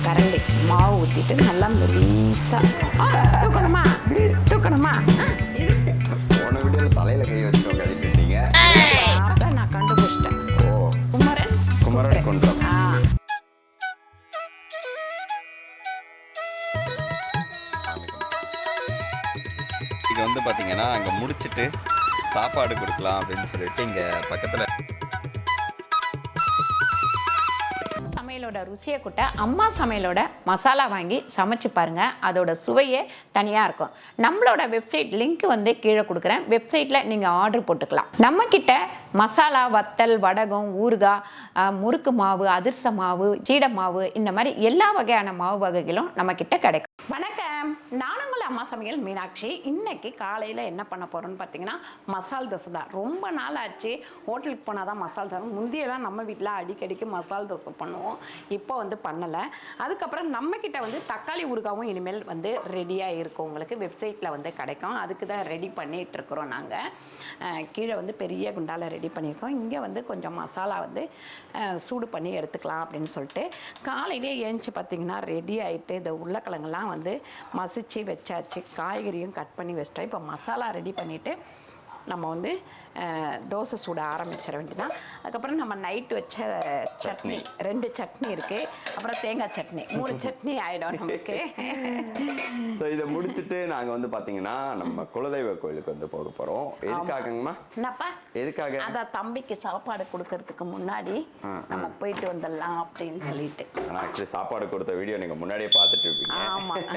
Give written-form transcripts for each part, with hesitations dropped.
கரண்டி மாவு ஊற்றிட்டு நல்லா மெலிசாக தூக்கணுமா போன வீடியோவில் தலையில் கை வச்சு கழிச்சிட்டீங்க. அப்போ நான் கண்டுபிடிச்சிட்டேன். ஓ, குமரன் குன்றம். இது வந்து பார்த்தீங்கன்னா அங்கே முடிச்சுட்டு சாப்பாடு கொடுக்கலாம் அப்படின்னு சொல்லிட்டு இங்கே பக்கத்தில் சமையலோட ருசியை கூட்ட அம்மா சமையலோட மசாலா வாங்கி சமைச்சு பாருங்க. அதோட சுவையே தனியாக இருக்கும். நம்மளோட வெப்சைட் லிங்க் வந்து கீழே கொடுக்குறேன். வெப்சைட்டில் நீங்கள் ஆர்டர் போட்டுக்கலாம். நம்ம கிட்ட மசாலா, வத்தல், வடகம், ஊறுகாய், முறுக்கு மாவு, அதிர்ச மாவு, சீடை மாவு, இந்த மாதிரி எல்லா வகையான மாவு வகைகளும் நம்ம கிட்ட கிடைக்கும். வணக்கம், நானும் உங்கள் அம்மா சமையல் மீனாட்சி. இன்னைக்கு காலையில் என்ன பண்ண போகிறோன்னு பார்த்தீங்கன்னா மசால் தோசை தான். ரொம்ப நாள் ஆச்சு ஹோட்டலுக்கு போனால் தான் மசால் தோசை. முந்தையெல்லாம் நம்ம வீட்டில் அடிக்கடிக்கு மசால் தோசை பண்ணுவோம். இப்போ வந்து பண்ணலை. அதுக்கப்புறம் நம்மக்கிட்ட வந்து தக்காளி ஊறுகாவும் இனிமேல் வந்து ரெடியாக இருக்கும். உங்களுக்கு வெப்சைட்டில் வந்து கிடைக்கும். அதுக்கு தான் ரெடி பண்ணிகிட்ருக்குறோம். நாங்கள் கீழே வந்து பெரிய குண்டாவில் ரெடி பண்ணியிருக்கோம். இங்கே வந்து கொஞ்சம் மசாலா வந்து சூடு பண்ணி எடுத்துக்கலாம் அப்படின்னு சொல்லிட்டு காலையிலே ஏஞ்சி பார்த்திங்கன்னா ரெடி ஆகிட்டு இந்த உருளைக்கிழங்கெல்லாம் வந்து மசிச்சு வச்சாச்சு. காய்கறியும் கட் பண்ணி வச்சிட்டோம். இப்போ மசாலா ரெடி பண்ணிவிட்டு நம்ம வந்து தோசை சூட ஆரம்பிச்சிட வேண்டியதான். அதுக்கப்புறம் நம்ம நைட்டு வச்ச சட்னி 2 சட்னி இருக்குது. அப்புறம் தேங்காய் சட்னி 3 சட்னி ஆகிடும் நமக்கு. ஸோ இதை முடிச்சுட்டு நாங்கள் வந்து பார்த்தீங்கன்னா நம்ம குலதெய்வ கோயிலுக்கு வந்து போக போகிறோம். எதுக்காகங்கம்மா? என்னப்பா? எதுக்காக? அதான் தம்பிக்கு சாப்பாடு கொடுக்கறதுக்கு முன்னாடி நம்ம போயிட்டு வந்துடலாம் அப்படின்னு சொல்லிட்டு. ஆனால் ஆக்சுவலி சாப்பாடு கொடுத்த வீடியோ நீங்கள் முன்னாடியே பார்த்துட்டு இருப்பீங்க. ஆமாம்.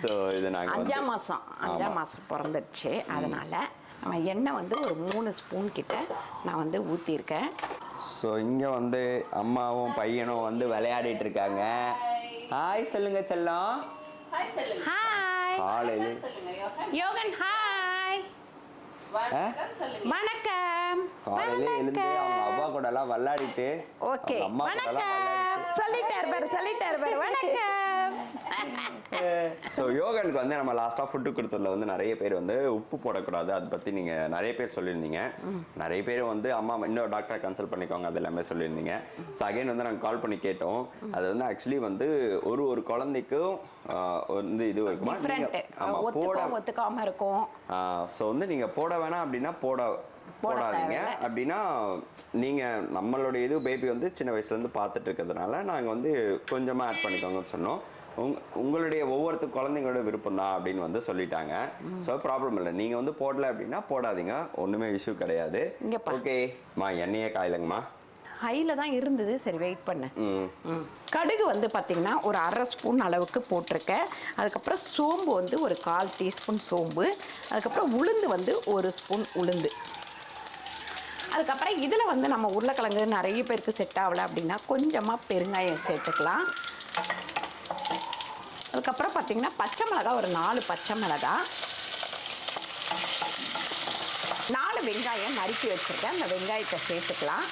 ஸோ இது நாங்கள் 5ஆம் மாதம் பிறந்துடுச்சு. அதனால் நம்ம எண்ணெய் வந்து ஒரு 3 ஸ்பூன் கிட்ட நான் வந்து ஊற்றிருக்கேன். ஸோ இங்கே வந்து அம்மாவும் பையனும் வந்து விளையாடிட்டு இருக்காங்க. ஹாய் சொல்லுங்க செல்லம். ஹாய் காலையில் யோகன். ஹாய் வணக்கம். காலையில எழுந்து அவங்க அப்பா கூட எல்லாம் விளையாடிட்டு ஓகே அம்மா கூட எல்லாம் விளையாடிட்டு சொல்லிட்டாரு பாரு வணக்கம். ஸோ யோகனுக்கு வந்து நம்ம லாஸ்ட்டாக ஃபுட்டு கொடுத்ததுல வந்து நிறைய பேர் வந்து உப்பு போடக்கூடாது, அதை பற்றி நீங்கள் நிறைய பேர் சொல்லியிருந்தீங்க. நிறைய பேர் வந்து அம்மா இன்னொரு டாக்டரை கன்சல்ட் பண்ணிக்கோங்க அது எல்லாமே சொல்லியிருந்தீங்க. ஸோ அகைன் வந்து நாங்கள் கால் பண்ணி கேட்டோம். அது வந்து ஆக்சுவலி வந்து ஒரு குழந்தைக்கும் வந்து இது இருக்குமா, ஒத்துக்காம இருக்கும். ஸோ வந்து நீங்கள் போட வேணாம் அப்படின்னா போடாதீங்க. அப்படின்னா நீங்கள் நம்மளுடைய இது பேபி வந்து சின்ன வயசுலேருந்து பார்த்துட்டு இருக்கிறதுனால நாங்கள் வந்து கொஞ்சமாக ஆட் பண்ணிக்கோங்கன்னு சொன்னோம். உங்களுடைய ஒவ்வொருத்த குழந்தைங்களோட விருப்பம் தான் அப்படின்னு வந்து சொல்லிட்டாங்க. ஸோ ப்ராப்ளம் இல்லை, நீங்கள் வந்து போடல அப்படின்னா போடாதீங்க, ஒன்றுமே இஷ்யூ கிடையாது. ஓகேம்மா, எண்ணெயே காயிலங்கம்மா. ஹையில் தான் இருந்தது. சரி வெயிட் பண்ணு. கடுகு வந்து பார்த்திங்கன்னா ஒரு 1/2 ஸ்பூன் அளவுக்கு போட்டிருக்கேன். அதுக்கப்புறம் சோம்பு வந்து ஒரு 1/4 டீஸ்பூன் சோம்பு. அதுக்கப்புறம் உளுந்து வந்து 1 ஸ்பூன் உளுந்து. அதுக்கப்புறம் இதில் வந்து நம்ம உருளைக்கிழங்கு நிறைய பேருக்கு செட் ஆகலை அப்படின்னா கொஞ்சமாக பெருங்காயம் சேர்த்துக்கலாம். அதுக்கப்புறம் பார்த்திங்கன்னா பச்சை மிளகா ஒரு 4 பச்சை மிளகா, 4 வெங்காயம் நறுக்கி வச்சுருக்கேன். அந்த வெங்காயத்தை சேர்த்துக்கலாம்.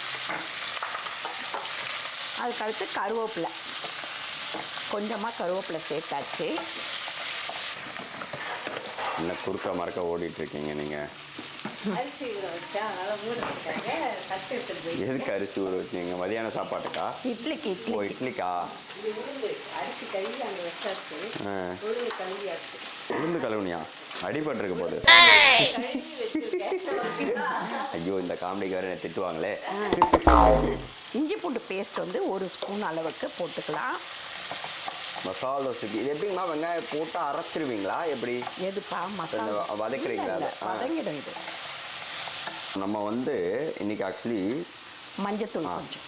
அதுக்கடுத்து கருவேப்பிலை, கொஞ்சமாக கருவேப்பிலை சேர்த்தாச்சு. என்ன குறுக்க மறக்க ஓடிட்டு இருக்கீங்க நீங்கள்? எதுக்கு அரிசி ஊற வச்சீங்க? மதியான சாப்பாட்டுக்கா? இட்லிக்கு. ஓ, இட்லிக்கா? உளுந்து கழுவுனியா? அடிபட்டிருக்க போது. ஐயோ, இந்த காமெடிக்கு வேற திட்டுவாங்களே. இஞ்சி பூண்டு பேஸ்ட் வந்து 1 ஸ்பூன் அளவுக்கு போட்டுக்கலாம். மசாலா தோசைக்கு இது எப்படிங்கம்மா? வெங்காயம் போட்டு அரைச்சிருவீங்களா எப்படி? எதுப்பா மசாலா வதக்குறீங்களா? வதங்கிடும். இது நம்ம வந்து இன்னைக்கு ஆக்சுவலி மஞ்சத்தூள், கொஞ்சம்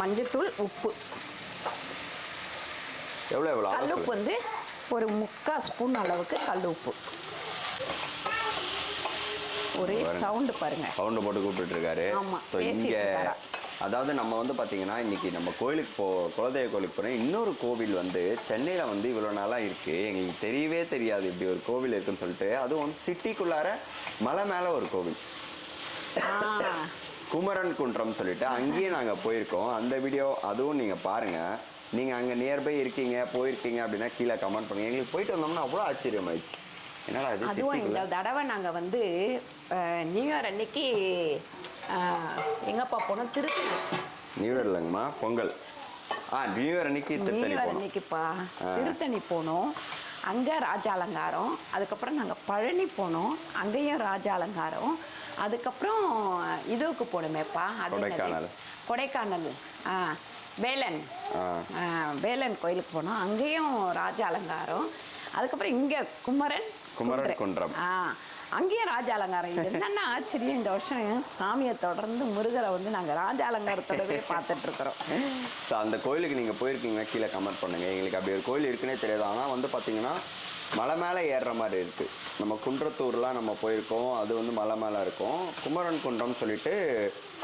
மஞ்சத்தூள், உப்பு எவ்வளோ கல்லுப்பு வந்து ஒரு 3/4 ஸ்பூன் அளவுக்கு கல் உப்பு. ஒரே சவுண்டு பாருங்க. சவுண்டு போட்டு கூப்பிட்டு இருக்காரு. ஸோ இங்கே அதாவது நம்ம வந்து பார்த்தீங்கன்னா இன்றைக்கி நம்ம கோயிலுக்கு குலதெய்வ கோயிலுக்கு போகிறோம். இன்னொரு கோவில் வந்து சென்னையில் வந்து இவ்வளோ நாளாக இருக்குது, எங்களுக்கு தெரியவே தெரியாது இப்படி ஒரு கோவில் இருக்குன்னு சொல்லிட்டு. அதுவும் வந்து சிட்டிக்குள்ளார மலை மேலே ஒரு கோவில், குமரன் குன்றம் சொல்லிட்டு அங்கேயே நாங்கள் போயிருக்கோம். அந்த வீடியோ அதுவும் நீங்கள் பாருங்கள். நீங்கள் அங்கே நியர்பை இருக்கீங்க, போயிருக்கீங்க அப்படின்னா கீழே கமெண்ட் பண்ணுங்கள். எங்களுக்கு போயிட்டு வந்தோம்னா அவ்வளோ ஆச்சரியமாயிடுச்சு. என்னடா இது? அதுவும் இந்த தடவை நாங்கள் வந்து நியூ இயர் அன்னைக்கு எங்கப்பா போனோம்? திருச்சி. நியூ இயர் இல்லைங்கம்மா, பொங்கல். நியூ இயர் அன்னைக்கு திருத்தணி போனோம். அன்னைக்குப்பா திருத்தணி போனோம். அங்கே ராஜ அலங்காரம். அதுக்கப்புறம் நாங்கள் பழனி போனோம். அங்கேயும் ராஜ அலங்காரம். அதுக்கப்புறம் இதுவுக்கு போனோமேப்பா, அது கொடைக்கானல். வேலன் வேலன் கோயிலுக்கு போனோம். அங்கேயும் ராஜ அலங்காரம். அதுக்கப்புறம் இங்கே குமரன் குன்றம் அங்கேயும் ராஜ அலங்காரம். இது என்னென்ன ஆச்சரியம், இந்த வருஷம் சாமியை தொடர்ந்து முருகரை வந்து நாங்கள் ராஜ அலங்காரத்தோடவே பார்த்துட்டு இருக்கிறோம். ஸோ அந்த கோயிலுக்கு நீங்கள் போயிருக்கீங்கன்னா கீழே கமெண்ட் பண்ணுங்கள். எங்களுக்கு அப்படி ஒரு கோயில் இருக்குன்னே தெரியாது. ஆனால் வந்து பார்த்தீங்கன்னா மலை மேலே ஏறுற மாதிரி இருக்குது. நம்ம குன்றத்தூர்லாம் நம்ம போயிருக்கோம், அது வந்து மலை மேலே இருக்கும். குமரன் குன்றம்னு சொல்லிட்டு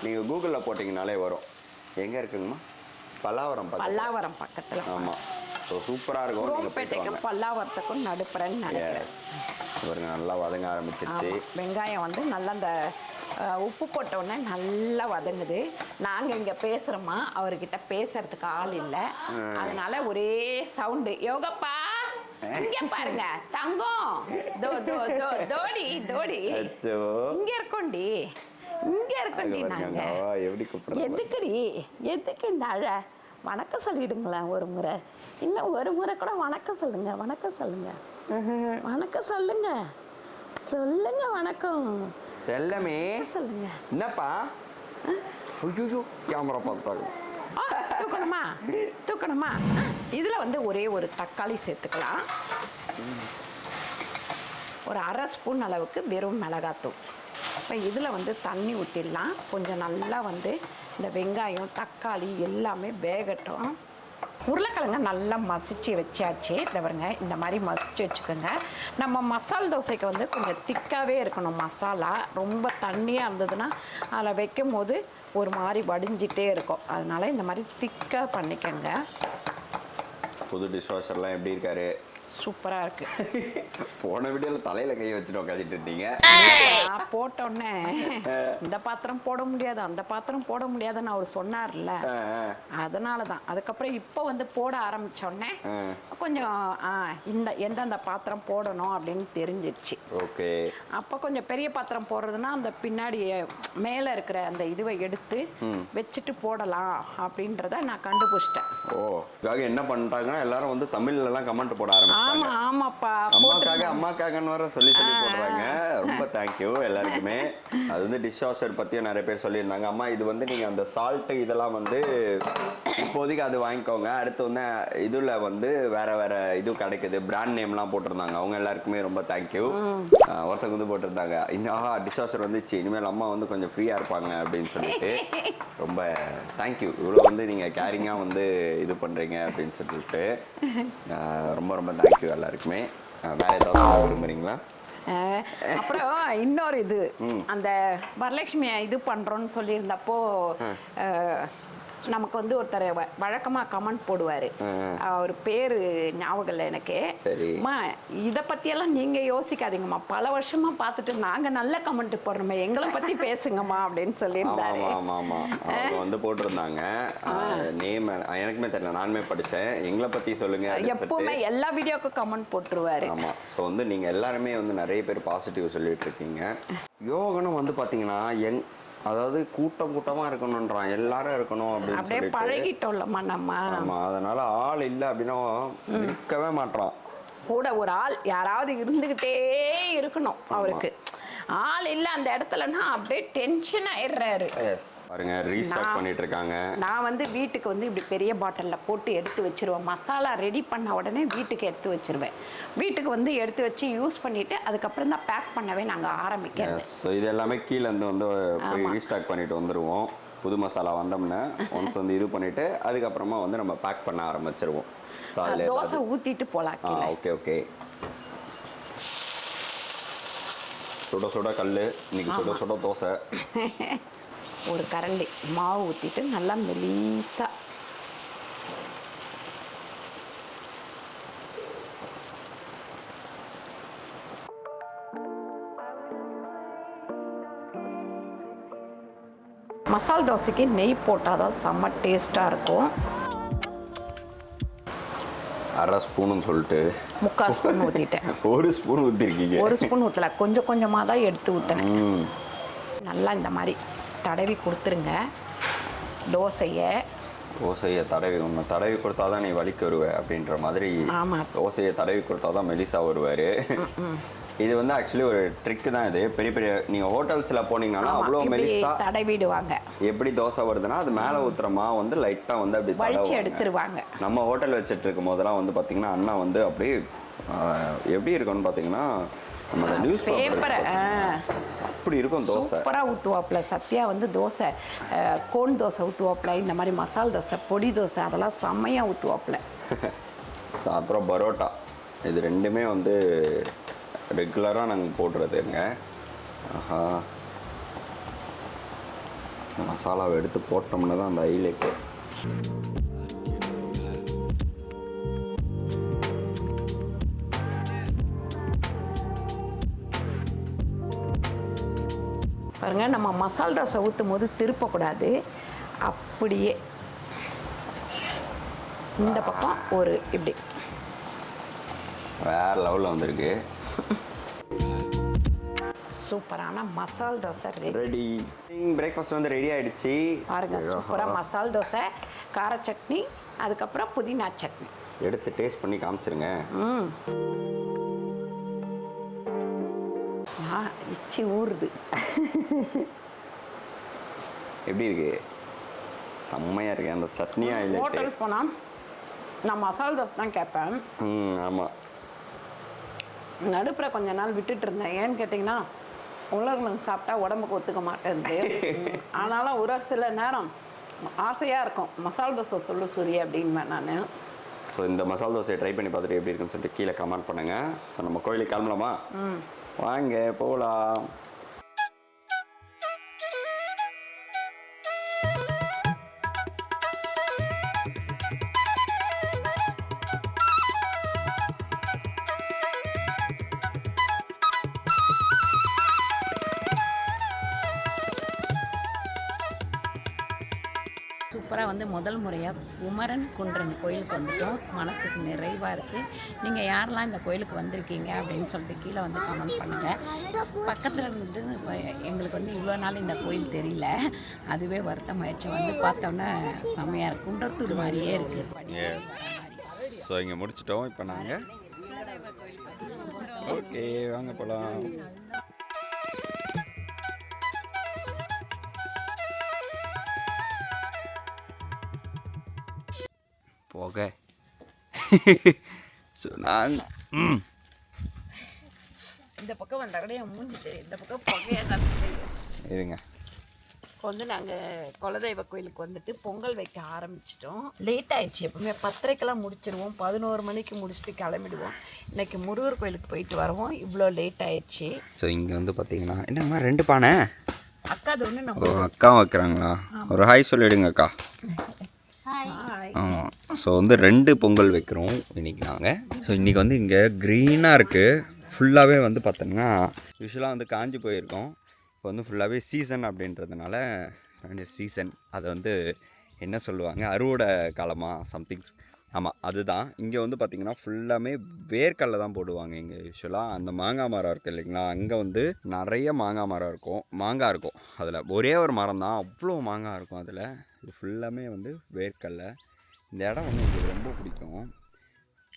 நீங்கள் கூகுளில் போட்டிங்கனாலே வரும். எங்கே இருக்குங்கம்மா? பல்லாவரம் பக்கத்தில். ஆமாம். ஸோ சூப்பராக இருக்கும். குரோம்பேட்டைக்கும் பல்லாவரத்துக்கும் நடுப்புறன்னு நினைக்கிறேன். பாருங்க நல்லா வதங்க ஆரம்பிச்சிருச்சு. வெங்காயம் வந்து நல்லா அந்த உப்பு போட்டோடனே நல்லா வதங்குது. நாங்கள் இங்கே பேசுகிறோமா, அவர்கிட்ட பேசுறதுக்கு ஆள் இல்லை. அதனால ஒரே சவுண்டு. யோகப்பா இங்க பாருங்க தங்கம், தோடி இங்க இருக்கோண்டி, இங்க இருக்கோண்டி. நாங்க எதுக்கு இந்த அழ? வணக்கம் சொல்லிடுங்களேன் ஒரு முறை, இன்னும் ஒரு முறை கூட வணக்கம் சொல்லுங்க. வணக்கம் சொல்லுங்க வணக்கம் செல்லமே சொல்லுங்க. என்னப்பா? ஐயோ கேமரா பார்த்துட்டாங்க. தூக்கணுமா? இதில் வந்து ஒரே ஒரு தக்காளி சேர்த்துக்கலாம். ஒரு அரை ஸ்பூன் அளவுக்கு வெறும் மிளகாத்தூள். இப்போ இதில் வந்து தண்ணி ஊற்றிடலாம். கொஞ்சம் நல்லா வந்து இந்த வெங்காயம் தக்காளி எல்லாமே வேகட்டும். உருளைக்கிழங்க நல்லா மசிச்சு வச்சாச்சு. தவிரங்க இந்த மாதிரி மசிச்சு வச்சுக்கோங்க. நம்ம மசால் தோசைக்கு வந்து கொஞ்சம் திக்காகவே இருக்கணும் மசாலா. ரொம்ப தண்ணியாக இருந்ததுன்னா அதில் வைக்கும் போது ஒரு மாதிரி வடிஞ்சிட்டே இருக்கும். அதனால இந்த மாதிரி திக்காக பண்ணிக்கோங்க. புது டிஷ்வாஷர்லாம் எப்படி இருக்காரு? சூப்பராக இருக்கு. போன வீடியோவில் தலையில் கை வச்சுட்டு உட்காந்துட்டு இருந்தீங்க. போட்டோன்னே இந்த பாத்திரம் போட முடியாது, அந்த பாத்திரம் போட முடியாதுன்னு அவர் சொன்னார்ல, அதனால தான். அதுக்கப்புறம் இப்போ வந்து போட ஆரம்பித்தோடனே கொஞ்சம் எந்தெந்த பாத்திரம் போடணும் அப்படின்னு தெரிஞ்சிருச்சு. ஓகே. அப்போ கொஞ்சம் பெரிய பாத்திரம் போடுறதுன்னா அந்த பின்னாடி மேலே இருக்கிற அந்த இதுவை எடுத்து வச்சுட்டு போடலாம் அப்படின்றத நான் கண்டுபிடிச்சிட்டேன். என்ன பண்ணிட்டாங்கன்னா எல்லாரும் வந்து தமிழ்லாம் கமெண்ட் போட ஆரம்பிச்சாங்க. ஆமாப்பா, அம்மாக்காகன்னு வர சொல்லி போடுறாங்க. ரொம்ப தேங்க்யூ எல்லாருக்குமே. அது வந்து டிஷ் வாஷர் பத்தியும் நிறைய பேர் சொல்லியிருந்தாங்க. அம்மா இது வந்து நீங்க அந்த சால்ட் இதெல்லாம் வந்து இப்போதைக்கு அது வாங்கிக்கோங்க, அடுத்து வந்து இதுல வந்து வேற இது கிடைக்குது, பிராண்ட் நேம்லாம் போட்டிருந்தாங்க. அவங்க எல்லாருக்குமே ரொம்ப தேங்க்யூ. ஒருத்தங்க வந்து போட்டிருந்தாங்க, டிஷ் வாஷர் வந்துச்சு, இனிமேல் அம்மா வந்து கொஞ்சம் ஃப்ரீயா இருப்பாங்க அப்படின்னு சொல்லிட்டு ரொம்ப தேங்க்யூ. இவ்வளோ வந்து நீங்க கேரிங்கா வந்து இது பண்றீங்க அப்படின்னு சொல்லிட்டு ரொம்ப ரொம்ப தேங்க்யூ எல்லாருக்குமே. வேற ஏதாவது விரும்புறீங்களா? அப்புறம் இன்னொரு இது, அந்த வரலட்சுமி இது பண்றோம்னு சொல்லியிருந்தப்போ நமக்கு வந்து ஒருத்தர் வழக்கமா கமெண்ட் போடுவாரு. அவர் பேரு ஞாபகம் இல்லை எனக்கு. அம்மா இதை பத்தியெல்லாம் நீங்க யோசிக்காதீங்கம்மா, பல வருஷமா பார்த்துட்டு நாங்க நல்ல கமெண்ட் போடுறோமே, எங்களை பத்தி பேசுங்கம்மா அப்படின்னு சொல்லியிருந்தாரு. வந்து போட்டிருந்தாங்க. நேம் எனக்குமே தெரியல, நானுமே படிச்சேன். எங்களை பத்தி சொல்லுங்க. எப்பவுமே எல்லா வீடியோக்கும் கமெண்ட் போட்டுருவாரு. ஆமா. ஸோ வந்து நீங்க எல்லாருமே வந்து நிறைய பேர் பாசிட்டிவ் சொல்லிட்டு இருக்கீங்க. யோகனும் வந்து பாத்தீங்கன்னா அதாவது கூட்டமா இருக்கணும்ன்றான், எல்லாரும் இருக்கணும் அப்படின்னு அப்படியே பழகிட்டோம்லம்மா நம்ம. ஆமா, அதனால ஆள் இல்லை அப்படின்னா இருக்கவே மாட்டான். கூட ஒரு ஆள் யாராவது இருந்துகிட்டே இருக்கணும். அவருக்கு ஆள் இல்ல அந்த இடத்துலன்னா அப்படியே டென்ஷன் ஆயிடுறாரு. பாருங்க ரீஸ்டாக் பண்ணிட்டு இருக்காங்க. நான் வந்து வீட்டுக்கு வந்து இப்படி பெரிய பாட்டில்ல போட்டு எடுத்து வச்சிருவேன். மசாலா ரெடி பண்ண உடனே வீட்டுக்கு எடுத்து வச்சிருவேன். வீட்டுக்கு வந்து எடுத்து வச்சு யூஸ் பண்ணிட்டு அதுக்கப்புறம் தான் பேக் பண்ணவே நாங்கள் ஆரம்பிக்கிறோம். ஸோ இது எல்லாமே கீழே வந்து போய் ரீஸ்டாக் பண்ணிட்டு வந்துடுவோம். புது மசாலா வந்தோம்னா ஒன்ஸ் வந்து இது பண்ணிட்டு அதுக்கப்புறமா வந்து நம்ம பேக் பண்ண ஆரம்பிச்சிருவோம். தோசை ஊத்திட்டு போலாம். Okay okay. சுட சுட கல், இன்னைக்கு சுட சுட தோசை. ஒரு கரண்டி மாவு ஊற்றிட்டு நல்லா மெலிசா மசால் தோசைக்கு நெய் போட்டால் தான் செம்ம டேஸ்ட்டாக இருக்கும். அரை ஸ்பூன்னு சொல்லிட்டு 3/4 ஸ்பூன் ஊற்றிட்டேன். ஒரு ஸ்பூன் ஊற்றிருக்கீங்க. ஒரு ஸ்பூன் ஊற்றல, கொஞ்சம் கொஞ்சமாக தான் எடுத்து ஊற்றினேன். நல்லா இந்த மாதிரி தடவி கொடுத்துருங்க தோசையை. தோசையை தடவி கொடுத்தா தான் நீ வலிக்கு வருவ அப்படின்ற மாதிரி. ஆமாம், தோசையை தடவி கொடுத்தா தான் மெலிசா வருவார். இது வந்து ஆக்சுவலி ஒரு ட்ரிக்கு தான். இது பெரிய பெரிய நீங்கள் ஹோட்டல்ஸில் போனீங்கன்னா அவ்வளோ மெலிசா தடவிடுவாங்க. எப்படி தோசை வருதுன்னா அது மேலே ஊற்றுற மாவு வந்து லைட்டாக வந்து அப்படி வலிச்சு எடுத்துருவாங்க. நம்ம ஹோட்டல் வச்சுட்டு இருக்கும் போதெல்லாம் வந்து பார்த்தீங்கன்னா அண்ணா வந்து அப்படியே எப்படி இருக்கும்னு பார்த்தீங்கன்னா நம்ம அந்த நியூஸ் பேப்பர் அப்படி இருக்கும் தோசை. சூப்பராக ஊற்றுவாப்பில். சத்யா வந்து தோசை கோன் தோசை ஊற்றுவாப்பில், இந்த மாதிரி மசால் தோசை, பொடி தோசை அதெல்லாம் செம்மையாக ஊற்றுவாப்பில். அப்புறம் பரோட்டா, இது ரெண்டுமே வந்து ரெகுலராக நாங்கள் போடுறதுங்க. ஆஹா, மசாலாவை எடுத்து போட்டோம்னா தான் அந்த ஹைலைட்டு. பாருங்க, நம்ம மசால் தோசை ஊற்றும் போது திருப்பக்கூடாது, அப்படியே இந்த பக்கம் ஒரு இப்படி வேற லெவலில் வந்திருக்கு. சூப்பரான மசால் தோசை ரெடி. பிரேக்ஃபாஸ்ட் வந்து ரெடி ஆயிடுச்சு பாருங்க. சூப்பராக மசால் தோசை, கார சட்னி, அதுக்கப்புறம் புதினா சட்னி. எடுத்து டேஸ்ட் பண்ணி காமிச்சிருங்க. இச்சி ஊறுது. எப்படி இருக்கு? செம்மையா இருக்கு. அந்த சட்னியா இல்லை. ஹோட்டல் போனால் நான் மசால் தோசை தான் கேட்பேன். ஆமாம். நடுப்புற கொஞ்ச நாள் விட்டுட்டு இருந்தேன். ஏன்னு கேட்டிங்கன்னா உலகம் சாப்பிட்டா உடம்புக்கு ஒத்துக்க மாட்டேன்து. ஆனாலும் ஒரு சில நேரம் ஆசையாக இருக்கும், மசால் தோசை சொல்லு சூரிய அப்படின்வேன் நான். ஸோ இந்த மசால் தோசையை ட்ரை பண்ணி பார்த்துட்டு எப்படி இருக்குன்னு சொல்லிட்டு கீழே கமெண்ட் பண்ணுங்கள். ஸோ நம்ம கோயிலுக்கு கிளம்பலாமா? வாங்க போகலாம். சூப்பராக வந்து முதல் முறையாக குமரன் குன்றன் கோயிலுக்கு வந்துட்டோம். மனசுக்கு நிறைவாக இருக்குது. நீங்கள் யாரெல்லாம் இந்த கோயிலுக்கு வந்திருக்கீங்க அப்படின்னு சொல்லிட்டு கீழே வந்து கமெண்ட் பண்ணுங்கள். பக்கத்தில் இருந்துட்டு எங்களுக்கு வந்து இவ்வளோ நாள் இந்த கோயில் தெரியல, அதுவே வருத்தமாயிடுச்சு. வந்து பார்த்தோன்னா செம்மையாக இருக்குது, குன்றத்தூர் மாதிரியே இருக்குது. ஸோ இங்கே முடிச்சிட்டோம். இப்போ நாங்கள் ஓகே வாங்க போகலாம். போக ஸோ நாங்கள் இந்த பக்கம் வந்தால் கூட மூஞ்சி தெரியும், இந்த பக்கம் புகையாக இருங்க. இப்போ வந்து நாங்கள் குலதெய்வ கோயிலுக்கு வந்துட்டு பொங்கல் வைக்க ஆரம்பிச்சிட்டோம். லேட் ஆயிடுச்சு. எப்பவுமே 10:30க்கெல்லாம் முடிச்சிடுவோம், 11 மணிக்கு முடிச்சுட்டு கிளம்பிடுவோம். இன்றைக்கி முருகர் கோயிலுக்கு போயிட்டு வருவோம், இவ்வளோ லேட் ஆயிடுச்சு. ஸோ இங்கே வந்து பார்த்தீங்கன்னா என்னம்மா 2 பானை அக்கா அது ஒன்று நம்ம அக்கா வைக்கிறாங்களா? ஒரு ஹாய் சொல்லிவிடுங்க அக்கா. ஆமாம். ஸோ வந்து 2 பொங்கல் வைக்கிறோம் இன்றைக்கி நாங்கள். ஸோ இன்றைக்கி வந்து இங்கே க்ரீனாக இருக்குது. ஃபுல்லாகவே வந்து பார்த்தோம்னா யூஸ்வலாக வந்து காஞ்சி போயிருக்கோம். இப்போ வந்து ஃபுல்லாகவே சீசன் அப்படின்றதுனால சீசன் அதை வந்து என்ன சொல்லுவாங்க, அறுவடை காலமாக சம்திங். ஆமாம் அதுதான். இங்கே வந்து பார்த்திங்கன்னா ஃபுல்லாமே வேர்க்கடலை தான் போடுவாங்க இங்கே யூஸ்வலாக. அந்த மாங்காய் மரம் இருக்குது இல்லைங்களா, அங்கே வந்து நிறைய மாங்காய் மரம் இருக்கும், மாங்காய் இருக்கும். அதில் ஒரே ஒரு மரம் தான், அவ்வளோ மாங்காய் இருக்கும் அதில். இது ஃபுல்லாமே வந்து வேர்க்கடலை. இந்த இடம் வந்து எங்களுக்கு ரொம்ப பிடிக்கும்.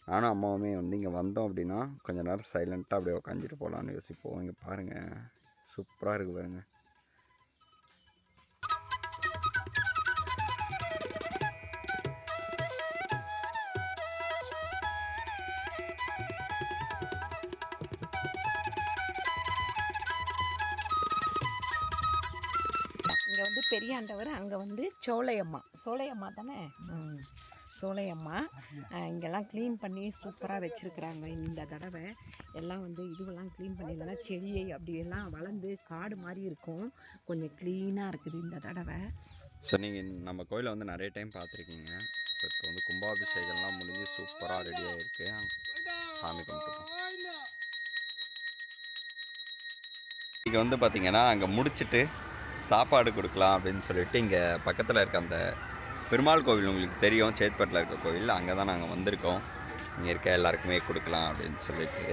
நானும் அம்மாவுமே வந்து இங்கே வந்தோம் அப்படின்னா கொஞ்சம் நேரம் சைலண்ட்டாக அப்படியே உட்காந்துட்டு போகலான்னு யோசிப்போம். இங்கே பாருங்கள், சூப்பராக இருக்குது பாருங்கள். இங்கே வந்து பெரியாண்டவர், அங்கே வந்து சோலையம்மா தானே, சோலையம்மா. இங்கெல்லாம் க்ளீன் பண்ணி சூப்பராக வச்சுருக்குறாங்க. இந்த தடவை எல்லாம் வந்து இதுவெல்லாம் க்ளீன் பண்ணியிருந்தா செடியை அப்படியெல்லாம் வளர்ந்து காடு மாதிரி இருக்கும். கொஞ்சம் க்ளீனாக இருக்குது இந்த தடவை. ஸோ நீங்கள் நம்ம கோயிலை வந்து நிறைய டைம் பார்த்துருக்கீங்க. ஸோ இப்போ வந்து கும்பாபிஷேகம்லாம் முடிஞ்சு சூப்பராக ரெடியாக இருக்குது. சாமி கும்பிட்டுப்போம். இங்கே வந்து பார்த்திங்கன்னா அங்கே முடிச்சுட்டு சாப்பாடு கொடுக்கலாம் அப்படின்னு சொல்லிட்டு இங்கே பக்கத்தில் இருக்க அந்த பெருமாள் கோவில் உங்களுக்கு தெரியும், சேத்பட்டில் இருக்க கோவில், அங்கே தான் நாங்கள் வந்திருக்கோம். இங்கே இருக்க எல்லாருக்குமே கொடுக்கலாம் அப்படின்னு சொல்லிட்டு.